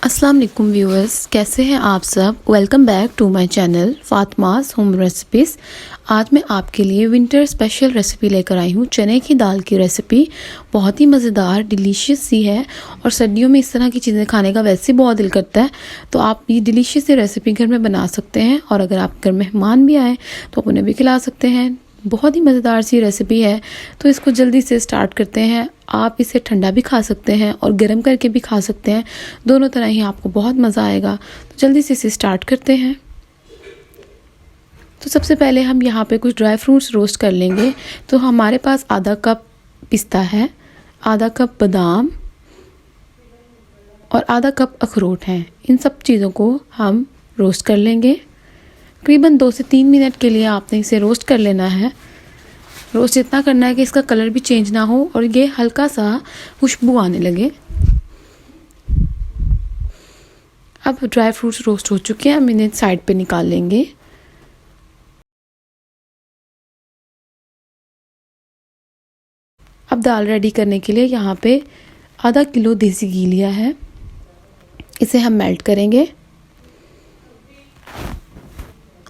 अस्सलाम वालेकुम व्यूअर्स, कैसे हैं आप सब। Welcome back to my channel Fatima's home recipes. आज मैं आपके लिए विंटर स्पेशल रेसिपी लेकर आई हूँ। चने की दाल की रेसिपी बहुत ही मज़ेदार डिलीशियस सी है और सर्दियों में इस तरह की चीज़ें खाने का वैसे ही बहुत दिल करता है, तो आप ये डिलीशियस सी रेसिपी घर में बना सकते हैं। और अगर आप घर मेहमान भी आए तो आप उन्हें भी खिला सकते हैं। बहुत ही मज़ेदार सी रेसिपी है, तो इसको जल्दी से स्टार्ट करते हैं। आप इसे ठंडा भी खा सकते हैं और गर्म करके भी खा सकते हैं, दोनों तरह ही आपको बहुत मज़ा आएगा। तो जल्दी से इसे स्टार्ट करते हैं। तो सबसे पहले हम यहाँ पे कुछ ड्राई फ्रूट्स रोस्ट कर लेंगे। तो हमारे पास आधा कप पिस्ता है, आधा कप बादाम और आधा कप अखरोट हैं। इन सब चीज़ों को हम रोस्ट कर लेंगे। तकरीबन 2 से 3 मिनट के लिए आपने इसे रोस्ट कर लेना है। रोस्ट इतना करना है कि इसका कलर भी चेंज ना हो और ये हल्का सा खुशबू आने लगे। अब ड्राई फ्रूट्स रोस्ट हो चुके हैं, हम इन्हें साइड पे निकाल लेंगे। अब दाल रेडी करने के लिए यहाँ पे आधा किलो देसी घी लिया है, इसे हम मेल्ट करेंगे।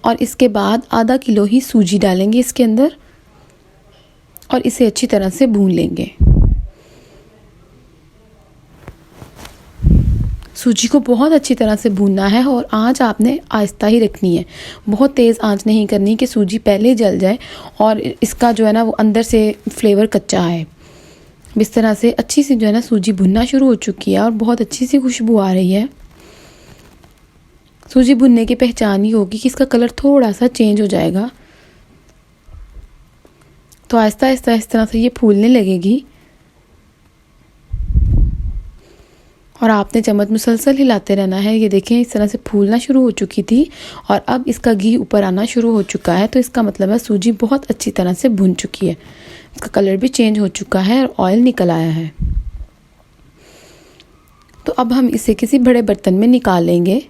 और इसके बाद आधा किलो ही सूजी डालेंगे इसके अंदर और इसे अच्छी तरह से भून लेंगे। सूजी को बहुत अच्छी तरह से भूनना है और आंच आपने आहिस्ता ही रखनी है, बहुत तेज़ आंच नहीं करनी कि सूजी पहले जल जाए और इसका जो है ना वो अंदर से फ्लेवर कच्चा है। इस तरह से अच्छी सी जो है ना सूजी भुनना शुरू हो चुकी है और बहुत अच्छी सी खुशबू आ रही है। सूजी भुनने की पहचान ही होगी कि इसका कलर थोड़ा सा चेंज हो जाएगा, तो आहिस्ता आहिस्ता इस तरह से ये फूलने लगेगी और आपने चम्मच मुसलसल हिलाते रहना है। ये देखें इस तरह से फूलना शुरू हो चुकी थी और अब इसका घी ऊपर आना शुरू हो चुका है, तो इसका मतलब है सूजी बहुत अच्छी तरह से भुन चुकी है। इसका कलर भी चेंज हो चुका है और ऑयल निकल आया है। तो अब हम इसे किसी बड़े बर्तन में निकाल लेंगे।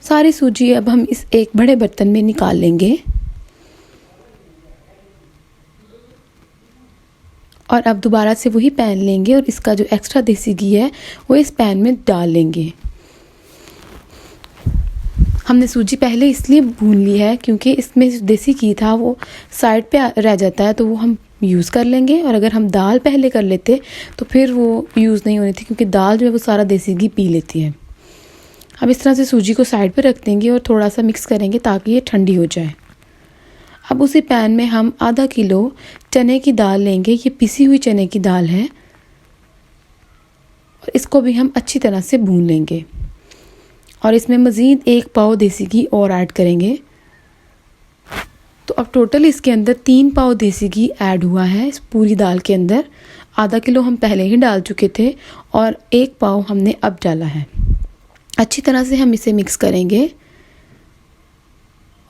सारी सूजी अब हम इस एक बड़े बर्तन में निकाल लेंगे और अब दोबारा से वही पैन लेंगे और इसका जो एक्स्ट्रा देसी घी है वो इस पैन में डाल लेंगे। हमने सूजी पहले इसलिए भून ली है क्योंकि इसमें जो देसी घी था वो साइड पे रह जाता है, तो वो हम यूज़ कर लेंगे। और अगर हम दाल पहले कर लेते तो फिर वो यूज़ नहीं होनी थी, क्योंकि दाल जो है वो सारा देसी घी पी लेती है। अब इस तरह से सूजी को साइड पे रख देंगे और थोड़ा सा मिक्स करेंगे ताकि ये ठंडी हो जाए। अब उसी पैन में हम आधा किलो चने की दाल लेंगे। ये पिसी हुई चने की दाल है और इसको भी हम अच्छी तरह से भून लेंगे और इसमें मज़ीद 1 पाव देसी घी और ऐड करेंगे। तो अब टोटल इसके अंदर 3 पाव देसी घी ऐड हुआ है इस पूरी दाल के अंदर। आधा किलो हम पहले ही डाल चुके थे और 1 पाव हमने अब डाला है। अच्छी तरह से हम इसे मिक्स करेंगे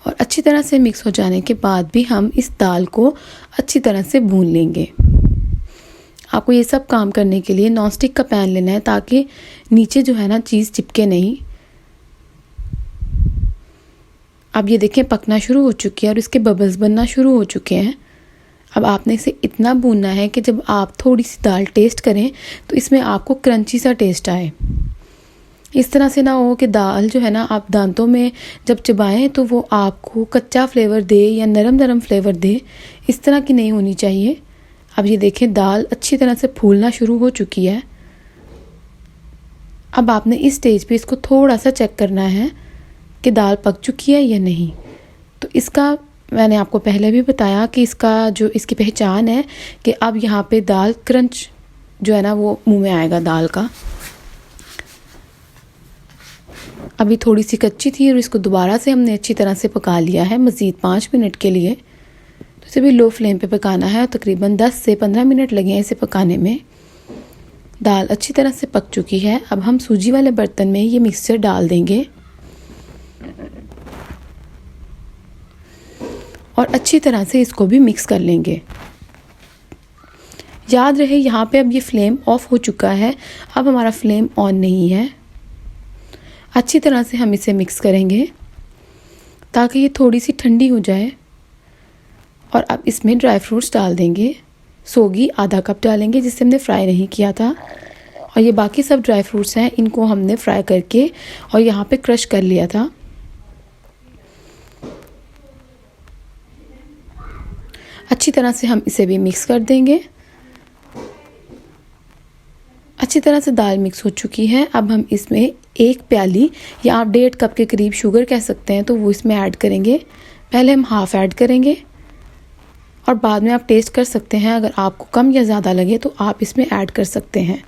और अच्छी तरह से मिक्स हो जाने के बाद भी हम इस दाल को अच्छी तरह से भून लेंगे। आपको ये सब काम करने के लिए नॉनस्टिक का पैन लेना है ताकि नीचे जो है ना चीज़ चिपके नहीं। अब ये देखें पकना शुरू हो चुकी है और इसके बबल्स बनना शुरू हो चुके हैं। अब आपने इसे इतना भूनना है कि जब आप थोड़ी सी दाल टेस्ट करें तो इसमें आपको क्रंची सा टेस्ट आए। इस तरह से ना हो कि दाल जो है ना आप दांतों में जब चबाएं तो वो आपको कच्चा फ्लेवर दे या नरम नरम फ्लेवर दे, इस तरह की नहीं होनी चाहिए। अब ये देखें दाल अच्छी तरह से फूलना शुरू हो चुकी है। अब आपने इस स्टेज पे इसको थोड़ा सा चेक करना है कि दाल पक चुकी है या नहीं। तो इसका मैंने आपको पहले भी बताया कि इसका जो इसकी पहचान है कि अब यहाँ पे दाल क्रंच जो है ना वो मुंह में आएगा दाल का। अभी थोड़ी सी कच्ची थी और इसको दोबारा से हमने अच्छी तरह से पका लिया है मज़ीद 5 मिनट के लिए। तो इसे भी लो फ्लेम पे पकाना है। तकरीबन 10 से 15 मिनट लगे हैं इसे पकाने में। दाल अच्छी तरह से पक चुकी है। अब हम सूजी वाले बर्तन में ये मिक्सचर डाल देंगे और अच्छी तरह से इसको भी मिक्स कर लेंगे। याद रहे यहाँ पे अब ये फ्लेम ऑफ हो चुका है, अब हमारा फ्लेम ऑन नहीं है। अच्छी तरह से हम इसे मिक्स करेंगे ताकि ये थोड़ी सी ठंडी हो जाए। और अब इसमें ड्राई फ्रूट्स डाल देंगे। सोगी आधा कप डालेंगे जिससे हमने फ्राई नहीं किया था, और ये बाकी सब ड्राई फ्रूट्स हैं, इनको हमने फ्राई करके और यहाँ पे क्रश कर लिया था। अच्छी तरह से हम इसे भी मिक्स कर देंगे। अच्छी तरह से दाल मिक्स हो चुकी है। अब हम इसमें 1 प्याली या आप 1.5 कप के करीब शुगर कह सकते हैं, तो वो इसमें ऐड करेंगे। पहले हम हाफ़ ऐड करेंगे और बाद में आप टेस्ट कर सकते हैं। अगर आपको कम या ज़्यादा लगे तो आप इसमें ऐड कर सकते हैं।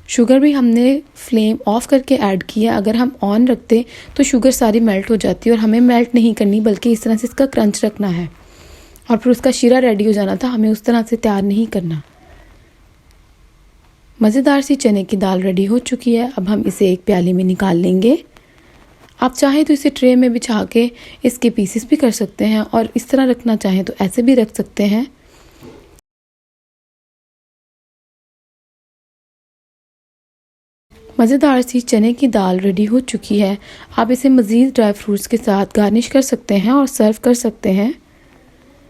शुगर भी हमने फ्लेम ऑफ करके ऐड किया। अगर हम ऑन रखते तो शुगर सारी मेल्ट हो जाती और हमें मेल्ट नहीं करनी, बल्कि इस तरह से इसका क्रंच रखना है और फिर उसका शीरा रेडी हो जाना था। हमें उस तरह से तैयार नहीं करना। मज़ेदार सी चने की दाल रेडी हो चुकी है। अब हम इसे एक प्याली में निकाल लेंगे। आप चाहें तो इसे ट्रे में बिछा के इसके पीसेस भी कर सकते हैं और इस तरह रखना चाहें तो ऐसे भी रख सकते हैं। मज़ेदार सी चने की दाल रेडी हो चुकी है। आप इसे मज़ीद ड्राई फ्रूट्स के साथ गार्निश कर सकते हैं और सर्व कर सकते हैं।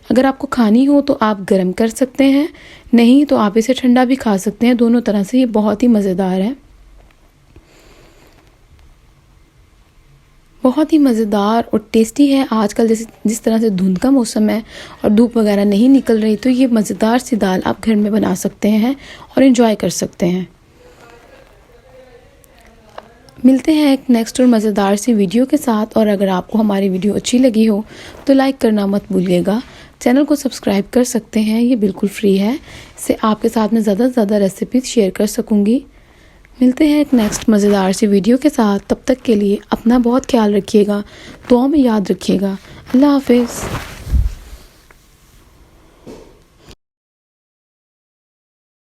अगर आपको खानी हो तो आप गरम कर सकते हैं, नहीं तो आप इसे ठंडा भी खा सकते हैं। दोनों तरह से ये बहुत ही मज़ेदार है। बहुत ही मज़ेदार और टेस्टी है। आजकल जिस तरह से धुंध का मौसम है और धूप वगैरह नहीं निकल रही, तो ये मज़ेदार सी दाल आप घर में बना सकते हैं और एंजॉय कर सकते हैं। मिलते हैं एक नेक्स्ट और मज़ेदार सी वीडियो के साथ। और अगर आपको हमारी वीडियो अच्छी लगी हो तो लाइक करना मत भूलिएगा। चैनल को सब्सक्राइब कर सकते हैं, ये बिल्कुल फ्री है। इससे आपके साथ में ज़्यादा से ज़्यादा रेसिपीज़ शेयर कर सकूँगी। मिलते हैं एक नेक्स्ट मज़ेदार सी वीडियो के साथ। तब तक के लिए अपना बहुत ख्याल रखिएगा, दुआ में याद रखिएगा। अल्लाह हाफिज़।